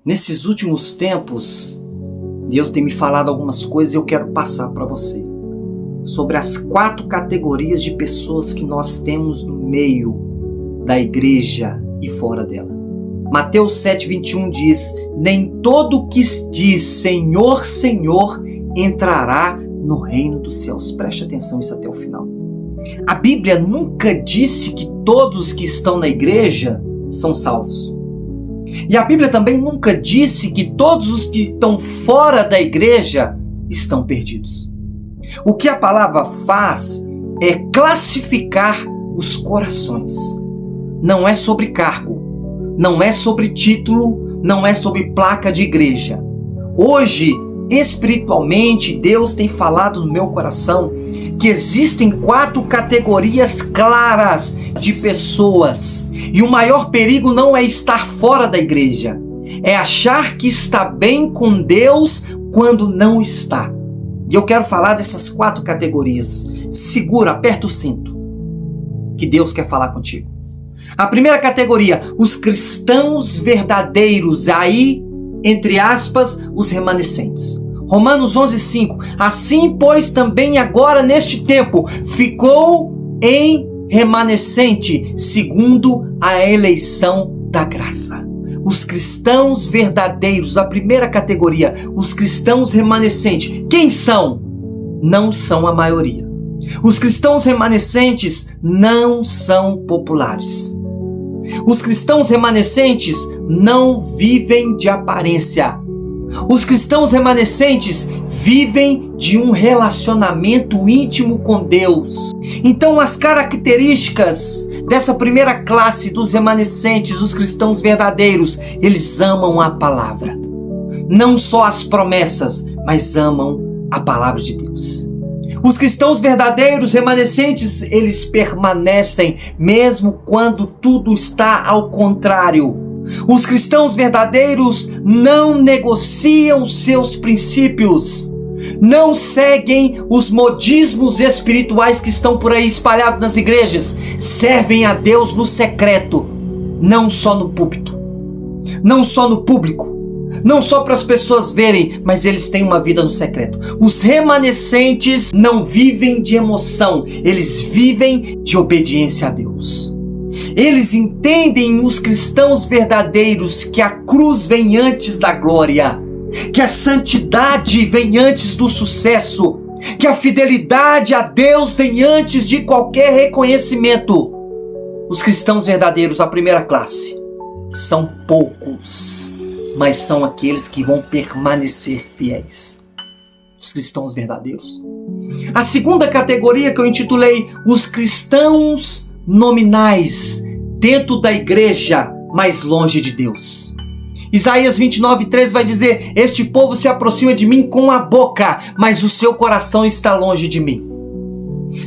Nesses últimos tempos, Deus tem me falado algumas coisas e eu quero passar para você. Sobre as 4 categorias de pessoas que nós temos no meio da igreja e fora dela. Mateus 7,21 diz: nem todo que diz Senhor, Senhor entrará no reino dos céus. Preste atenção isso até o final. A Bíblia nunca disse que todos que estão na igreja são salvos. E a Bíblia também nunca disse que todos os que estão fora da igreja estão perdidos. O que a palavra faz é classificar os corações. Não é sobre cargo, não é sobre título, não é sobre placa de igreja. Hoje, espiritualmente, Deus tem falado no meu coração que existem 4 categorias claras de pessoas. E o maior perigo não é estar fora da igreja, é achar que está bem com Deus quando não está. E eu quero falar dessas 4 categorias. Segura, aperta o cinto, que Deus quer falar contigo. A primeira categoria, os cristãos verdadeiros, aí, entre aspas, os remanescentes. Romanos 11,5. Assim, pois, também agora neste tempo ficou em remanescente, segundo a eleição da graça. Os cristãos verdadeiros, a primeira categoria, os cristãos remanescentes. Quem são? Não são a maioria. Os cristãos remanescentes não são populares. Os cristãos remanescentes não vivem de aparência. Os cristãos remanescentes vivem de um relacionamento íntimo com Deus. Então, as características dessa primeira classe dos remanescentes, os cristãos verdadeiros, eles amam a palavra. Não só as promessas, mas amam a palavra de Deus. Os cristãos verdadeiros, remanescentes, eles permanecem mesmo quando tudo está ao contrário. Os cristãos verdadeiros não negociam seus princípios, não seguem os modismos espirituais que estão por aí espalhados nas igrejas, servem a Deus no secreto, não só no púlpito, não só no público, não só para as pessoas verem, mas eles têm uma vida no secreto. Os remanescentes não vivem de emoção, eles vivem de obediência a Deus. Eles entendem, os cristãos verdadeiros, que a cruz vem antes da glória, que a santidade vem antes do sucesso, que a fidelidade a Deus vem antes de qualquer reconhecimento. Os cristãos verdadeiros, a primeira classe, são poucos, mas são aqueles que vão permanecer fiéis. Os cristãos verdadeiros. A segunda categoria que eu intitulei os cristãos nominais, dentro da igreja, mas longe de Deus. Isaías 29:3 vai dizer: este povo se aproxima de mim com a boca, mas o seu coração está longe de mim.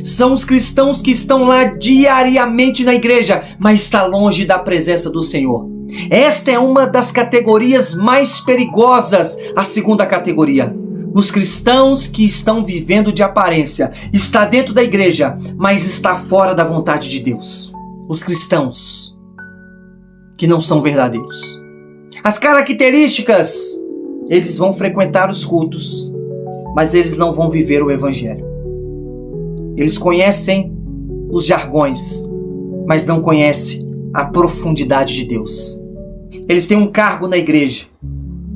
São os cristãos que estão lá diariamente na igreja, mas está longe da presença do Senhor. Esta é uma das categorias mais perigosas, a segunda categoria. Os cristãos que estão vivendo de aparência, está dentro da igreja, mas está fora da vontade de Deus. Os cristãos que não são verdadeiros. As características: eles vão frequentar os cultos, mas eles não vão viver o evangelho. Eles conhecem os jargões, mas não conhecem a profundidade de Deus. Eles têm um cargo na igreja,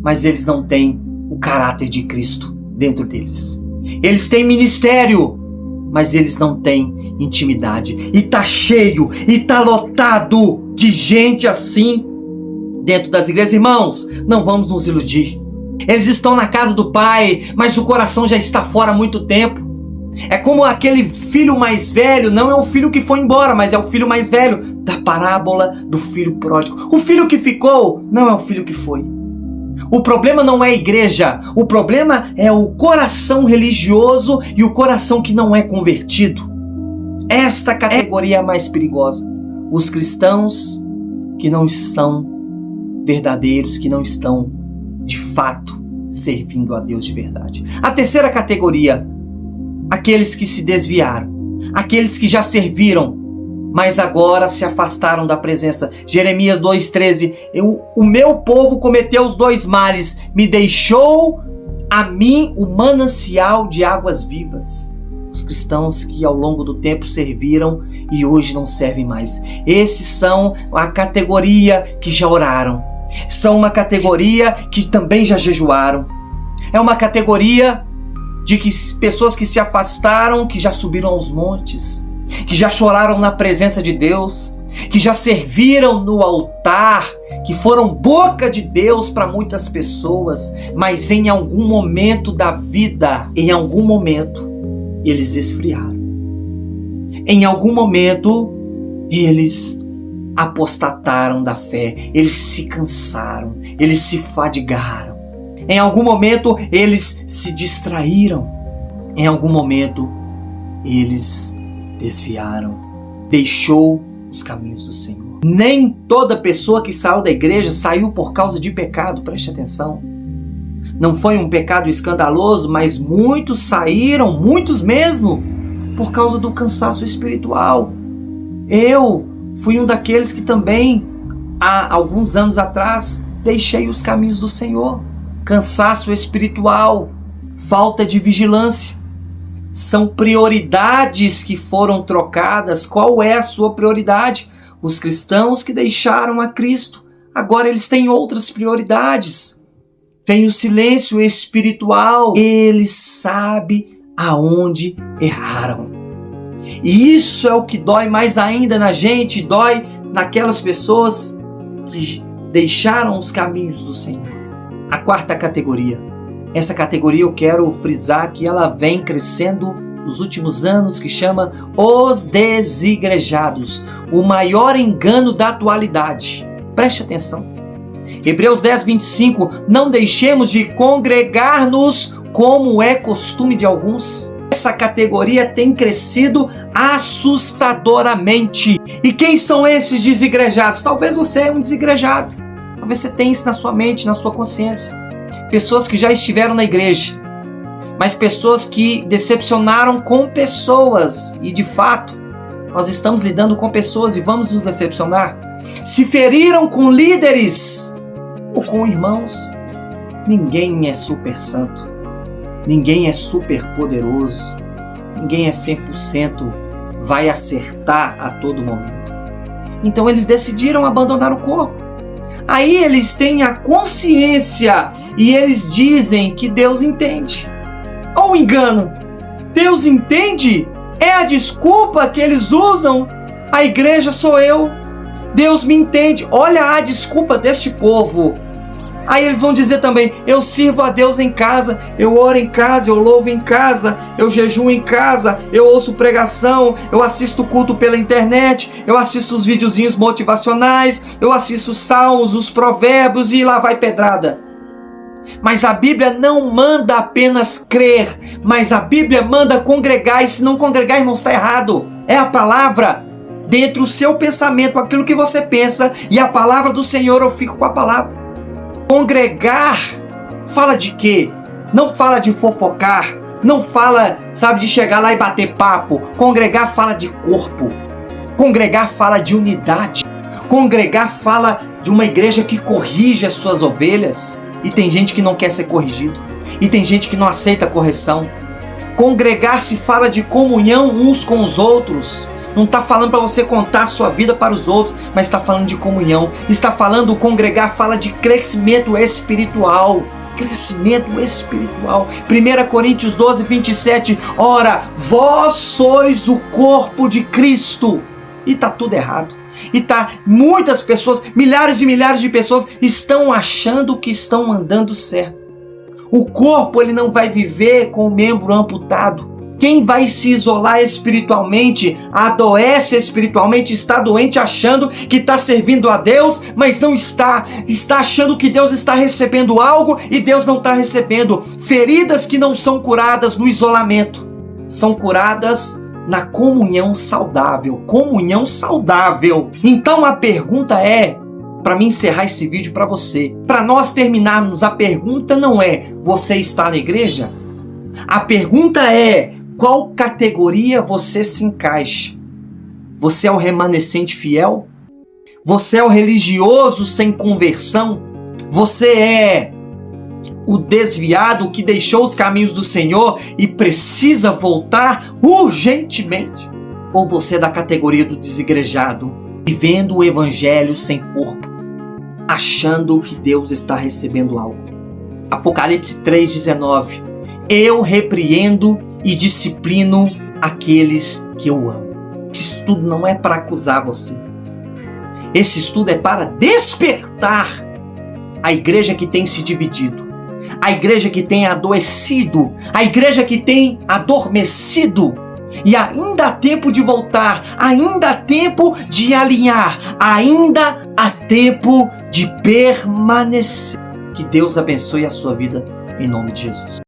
mas eles não têm o caráter de Cristo dentro deles. Eles têm ministério, mas eles não têm intimidade. E tá cheio, e tá lotado de gente assim dentro das igrejas. Irmãos, não vamos nos iludir. Eles estão na casa do Pai, mas o coração já está fora há muito tempo. É como aquele filho mais velho, não é o filho que foi embora, mas é o filho mais velho da parábola do filho pródigo. O filho que ficou não é o filho que foi. O problema não é a igreja, o problema é o coração religioso e o coração que não é convertido. Esta categoria é a mais perigosa. Os cristãos que não são verdadeiros, que não estão de fato servindo a Deus de verdade. A terceira categoria: aqueles que se desviaram, aqueles que já serviram, mas agora se afastaram da presença. Jeremias 2,13, o meu povo cometeu os dois males, me deixou a mim o manancial de águas vivas. Os cristãos que ao longo do tempo serviram e hoje não servem mais. Esses são a categoria que já oraram. São uma categoria que também já jejuaram. É uma categoria de pessoas que se afastaram, que já subiram aos montes, que já choraram na presença de Deus, que já serviram no altar, que foram boca de Deus para muitas pessoas, mas em algum momento da vida, em algum momento, eles esfriaram. Em algum momento, eles apostataram da fé, eles se cansaram, eles se fadigaram. Em algum momento, eles se distraíram. Em algum momento, eles desviaram. Deixou os caminhos do Senhor. Nem toda pessoa que saiu da igreja saiu por causa de pecado, preste atenção. Não foi um pecado escandaloso, mas muitos saíram, muitos mesmo, por causa do cansaço espiritual. Eu fui um daqueles que também, há alguns anos atrás, deixei os caminhos do Senhor. Cansaço espiritual, falta de vigilância. São prioridades que foram trocadas. Qual é a sua prioridade? Os cristãos que deixaram a Cristo, agora eles têm outras prioridades. Vem o silêncio espiritual. Eles sabem aonde erraram. E isso é o que dói mais ainda na gente, dói naquelas pessoas que deixaram os caminhos do Senhor. A quarta categoria. Essa categoria eu quero frisar que ela vem crescendo nos últimos anos, que chama os desigrejados. O maior engano da atualidade. Preste atenção. Hebreus 10:25, não deixemos de congregar-nos como é costume de alguns. Essa categoria tem crescido assustadoramente. E quem são esses desigrejados? Talvez você é um desigrejado. Talvez você tenha isso na sua mente, na sua consciência. Pessoas que já estiveram na igreja, mas pessoas que decepcionaram com pessoas. E de fato, nós estamos lidando com pessoas e vamos nos decepcionar. Se feriram com líderes ou com irmãos. Ninguém é super santo. Ninguém é super poderoso. Ninguém é 100%, vai acertar a todo momento. Então eles decidiram abandonar o corpo. Aí eles têm a consciência e eles dizem que Deus entende. Olha o engano. Deus entende? É a desculpa que eles usam. A igreja sou eu. Deus me entende. Olha a desculpa deste povo. Aí eles vão dizer também, eu sirvo a Deus em casa, eu oro em casa, eu louvo em casa, eu jejuo em casa, eu ouço pregação, eu assisto culto pela internet, eu assisto os videozinhos motivacionais, eu assisto os salmos, os provérbios e lá vai pedrada. Mas a Bíblia não manda apenas crer, mas a Bíblia manda congregar, e se não congregar, irmãos, está errado. É a palavra dentro do seu pensamento, aquilo que você pensa, e a palavra do Senhor, eu fico com a palavra. Congregar fala de quê? Não fala de fofocar, não fala, sabe, de chegar lá e bater papo. Congregar fala de corpo. Congregar fala de unidade. Congregar fala de uma igreja que corrige as suas ovelhas. E tem gente que não quer ser corrigido. E tem gente que não aceita correção. Congregar se fala de comunhão uns com os outros. Não está falando para você contar a sua vida para os outros, mas está falando de comunhão. Está falando, congregar fala de crescimento espiritual. Crescimento espiritual. 1 Coríntios 12:27. Ora, vós sois o corpo de Cristo. E está tudo errado. E muitas pessoas, milhares e milhares de pessoas estão achando que estão andando certo. O corpo ele não vai viver com o membro amputado. Quem vai se isolar espiritualmente, adoece espiritualmente, está doente achando que está servindo a Deus, mas não está. Está achando que Deus está recebendo algo e Deus não está recebendo. Feridas que não são curadas no isolamento, são curadas na comunhão saudável. Comunhão saudável. Então a pergunta é, para mim encerrar esse vídeo para você, para nós terminarmos, a pergunta não é, você está na igreja? A pergunta é, qual categoria você se encaixa? Você é o remanescente fiel? Você é o religioso sem conversão? Você é o desviado que deixou os caminhos do Senhor e precisa voltar urgentemente? Ou você é da categoria do desigrejado, vivendo o evangelho sem corpo, achando que Deus está recebendo algo? Apocalipse 3,19. Eu repreendo e disciplino aqueles que eu amo. Esse estudo não é para acusar você. Esse estudo é para despertar a igreja que tem se dividido, a igreja que tem adoecido, a igreja que tem adormecido. E ainda há tempo de voltar, ainda há tempo de alinhar, ainda há tempo de permanecer. Que Deus abençoe a sua vida em nome de Jesus.